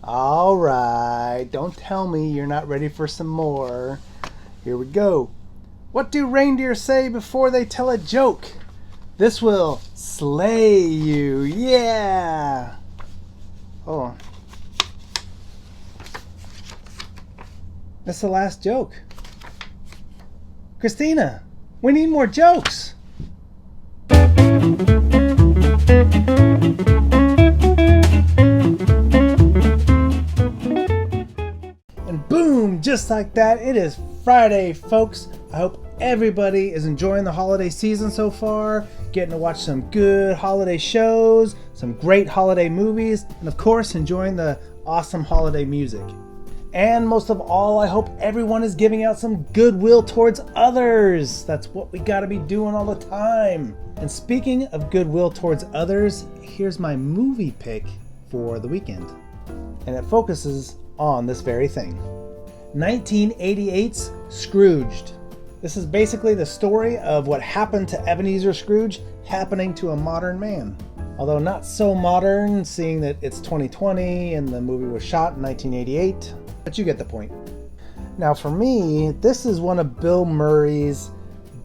All right, don't tell me you're not ready for some more. Here we go. What do reindeer say before they tell a joke? This will slay you. Yeah. Oh. That's the last joke. Christina, we need more jokes. And boom, just like that, it is Friday, folks. I hope everybody is enjoying the holiday season so far, getting to watch some good holiday shows, some great holiday movies, and of course, enjoying the awesome holiday music. And most of all, I hope everyone is giving out some goodwill towards others. That's what we gotta be doing all the time. And speaking of goodwill towards others, here's my movie pick for the weekend. And it focuses on this very thing. 1988's Scrooged. This is basically the story of what happened to Ebenezer Scrooge happening to a modern man. Although not so modern, seeing that it's 2020 and the movie was shot in 1988, but you get the point. Now for me, this is one of Bill Murray's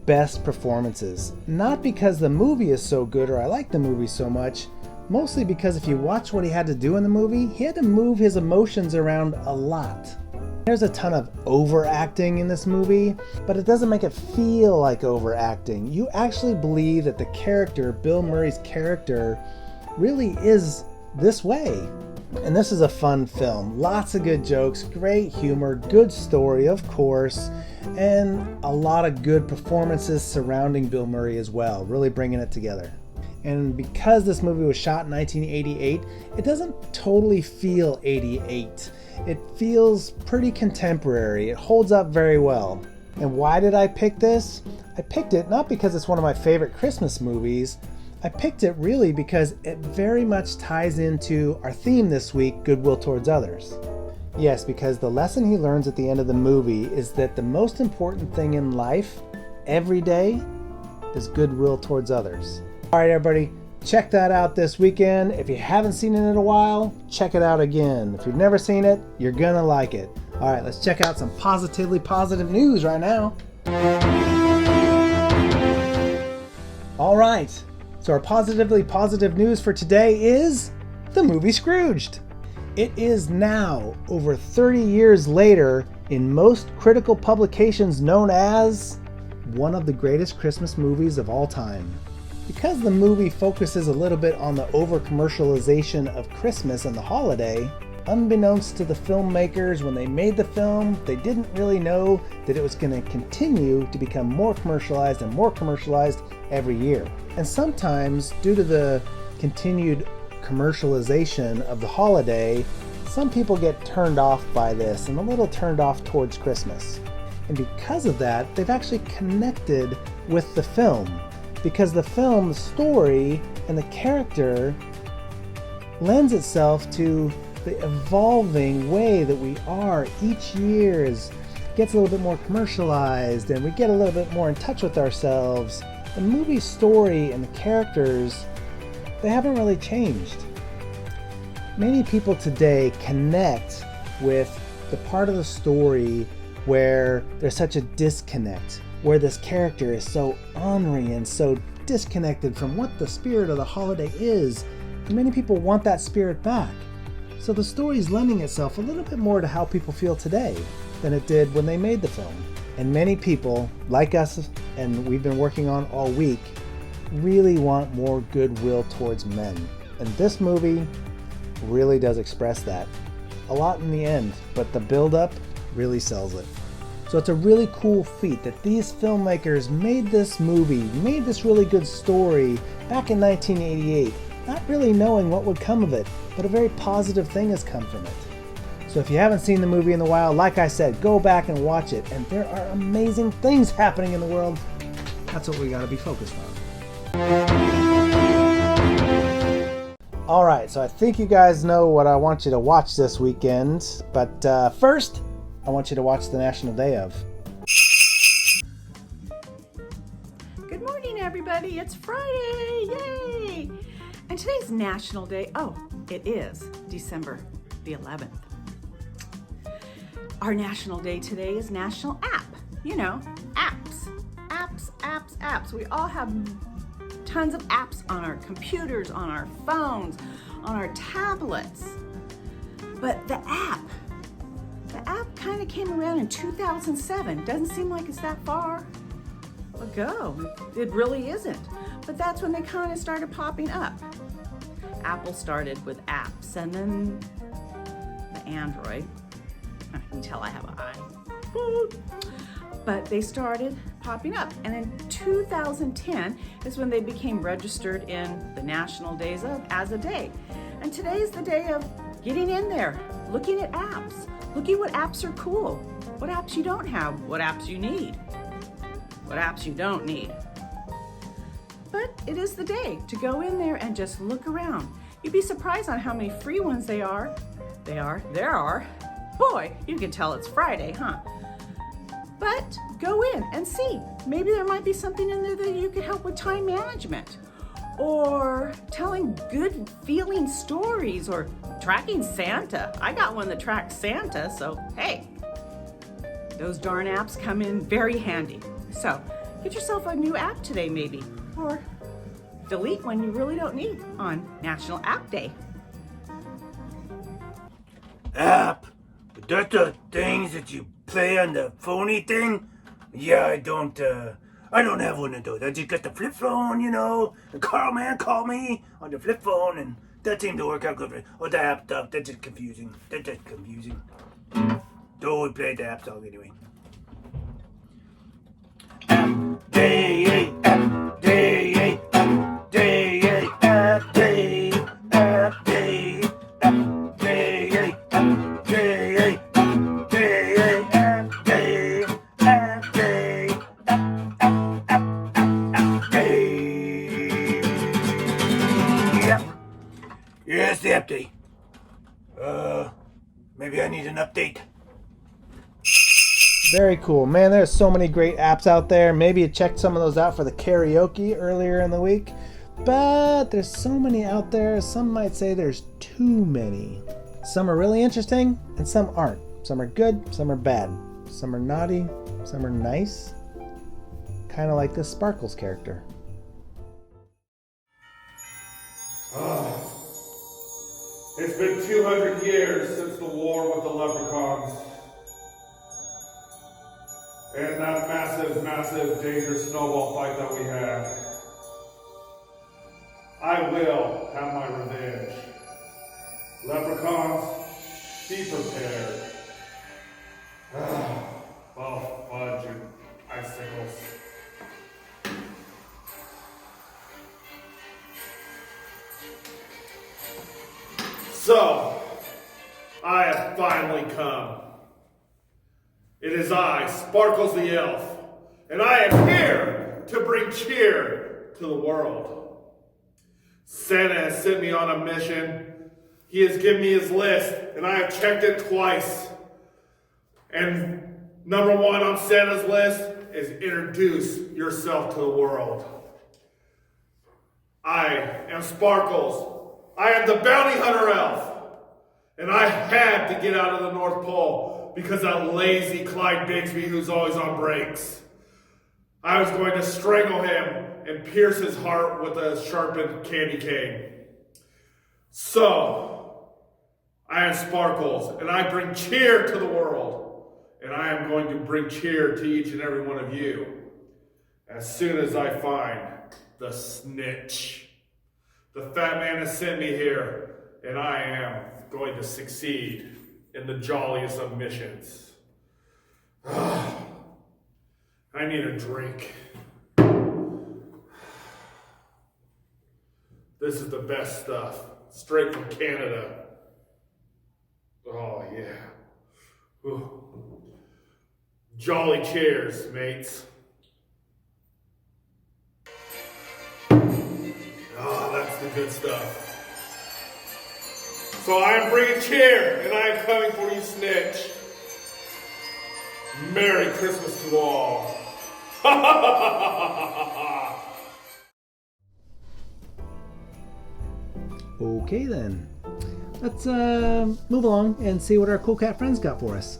best performances. Not because the movie is so good or I like the movie so much, mostly because if you watch what he had to do in the movie, he had to move his emotions around a lot. There's a ton of overacting in this movie, but it doesn't make it feel like overacting. You actually believe that the character, Bill Murray's character, really is this way. And this is a fun film. Lots of good jokes, great humor, good story, of course, and a lot of good performances surrounding Bill Murray as well, really bringing it together. And because this movie was shot in 1988, it doesn't totally feel 88. It feels pretty contemporary. It holds up very well. And why did I pick this? I picked it not because it's one of my favorite Christmas movies. I picked it really because it very much ties into our theme this week, goodwill towards others. Yes, because the lesson he learns at the end of the movie is that the most important thing in life, every day, is goodwill towards others. All right, everybody, check that out this weekend. If you haven't seen it in a while, check it out again. If you've never seen it, you're gonna like it. All right, let's check out some positively positive news right now. All right, so our positively positive news for today is the movie Scrooged. It is now, over 30 years later, in most critical publications known as one of the greatest Christmas movies of all time. Because the movie focuses a little bit on the over-commercialization of Christmas and the holiday, unbeknownst to the filmmakers when they made the film, they didn't really know that it was going to continue to become more commercialized and more commercialized every year. And sometimes, due to the continued commercialization of the holiday, some people get turned off by this and a little turned off towards Christmas. And because of that, they've actually connected with the film. Because the film, the story, and the character lends itself to the evolving way that we are each year gets a little bit more commercialized and we get a little bit more in touch with ourselves. The movie story and the characters, they haven't really changed. Many people today connect with the part of the story where there's such a disconnect, where this character is so ornery and so disconnected from what the spirit of the holiday is. And many people want that spirit back. So the story is lending itself a little bit more to how people feel today than it did when they made the film. And many people, like us, and we've been working on all week, really want more goodwill towards men. And this movie really does express that. A lot in the end, but the build-up really sells it. So it's a really cool feat that these filmmakers made this movie, made this really good story back in 1988, not really knowing what would come of it, but a very positive thing has come from it. So if you haven't seen the movie in a while, like I said, go back and watch it. And there are amazing things happening in the world. That's what we got to be focused on. All right, so I think you guys know what I want you to watch this weekend. But first, I want you to watch the National Day of. Good morning, everybody. It's Friday. Yay! And today's National Day. Oh, it is December the 11th. Our national day today is National App. You know, apps. Apps, apps, apps. We all have tons of apps on our computers, on our phones, on our tablets. But the app kind of came around in 2007. Doesn't seem like it's that far ago. It really isn't. But that's when they kind of started popping up. Apple started with apps and then the Android. You can tell I have an iPhone. But they started popping up. And in 2010 is when they became registered in the national days as a day. And today is the day of getting in there, looking at apps, looking what apps are cool, what apps you don't have, what apps you need, what apps you don't need. But it is the day to go in there and just look around. You'd be surprised on how many free ones there are. Boy, you can tell it's Friday, huh? But go in and see. Maybe there might be something in there that you could help with time management, or telling good feeling stories, or tracking Santa. I got one that tracks Santa, so hey, those darn apps come in very handy. So get yourself a new app today maybe, or delete one you really don't need on National App Day. App? But that's the things that you play on the phony thing? Yeah, I don't have one of those. I just got the flip phone, you know, and Carl man called me on the flip phone, and that seemed to work out good for me. Oh, the app stuff, that's just confusing. Though we played the app song anyway. App day, app day, app day, app day, app day, app day, app day, app day, app day, app day, app day. Yep. Yes, the update. Maybe I need an update. Very cool. Man, there's so many great apps out there. Maybe you checked some of those out for the karaoke earlier in the week. But there's so many out there. Some might say there's too many. Some are really interesting and some aren't. Some are good, some are bad. Some are naughty, some are nice. Kind of like this Sparkles character. It's been 200 years since the war with the leprechauns. And that massive, dangerous snowball fight that we had. I will have my revenge. Leprechauns, be prepared. Well, fudge and icicles. So, I have finally come. It is I, Sparkles the Elf, and I am here to bring cheer to the world. Santa has sent me on a mission. He has given me his list, and I have checked it twice. And number one on Santa's list is introduce yourself to the world. I am Sparkles. I am the bounty hunter elf. And I had to get out of the North Pole because that lazy Clyde Bigsby who's always on breaks. I was going to strangle him and pierce his heart with a sharpened candy cane. So, I am Sparkles, and I bring cheer to the world. And I am going to bring cheer to each and every one of you as soon as I find the snitch. The fat man has sent me here, and I am going to succeed in the jolliest of missions. I need a drink. This is the best stuff, straight from Canada. Oh yeah. Ooh. Jolly cheers, mates. Oh, that's the good stuff. So I am bringing cheer, and I am coming for you, snitch. Merry Christmas to all. Okay then. let's move along and see what our cool cat friends got for us.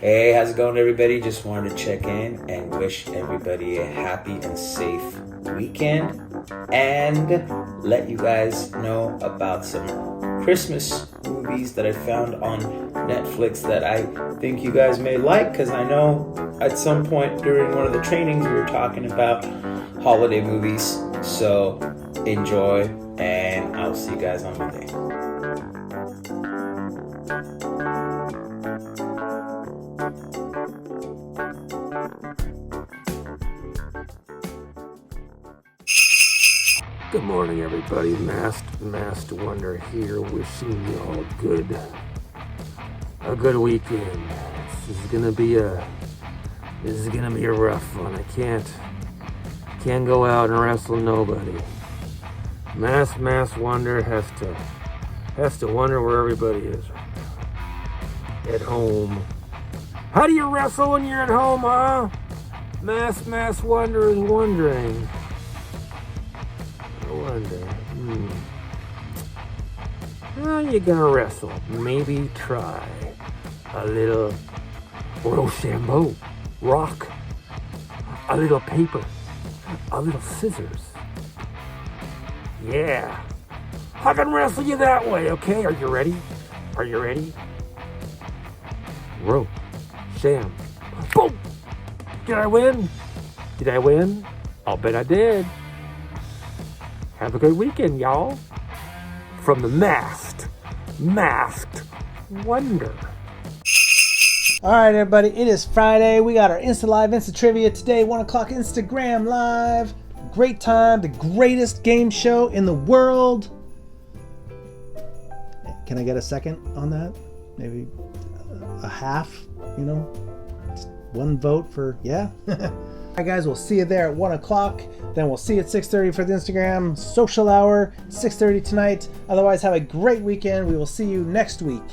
Hey, how's it going, everybody? Just wanted to check in and wish everybody a happy and safe weekend and let you guys know about some Christmas movies that I found on Netflix that I think you guys may like, because I know at some point during one of the trainings we were talking about holiday movies. So enjoy, and I'll see you guys on Monday. Good morning, everybody. Master Wonder here, wishing you all a good weekend. This is gonna be a rough one. I can't go out and wrestle nobody. Mass Wonder has to wonder where everybody is at home. How do you wrestle when you're at home, huh? Mass Wonder is wondering. How you gonna wrestle? Maybe try a little Rochambeau, rock, a little paper, a little scissors. Yeah, I can wrestle you that way, okay? Are you ready? Rope, sham, boom! Did I win? I'll bet I did. Have a good weekend, y'all. From the Masked Wonder. All right, everybody, it is Friday. We got our Insta Live, Insta Trivia today, 1 o'clock Instagram Live. Great time, the greatest game show in the world. Can I get a second on that? Maybe a half, Just one vote for, yeah? All right, guys, we'll see you there at 1 o'clock. Then we'll see you at 6:30 for the Instagram social hour, 6:30 tonight. Otherwise, have a great weekend. We will see you next week.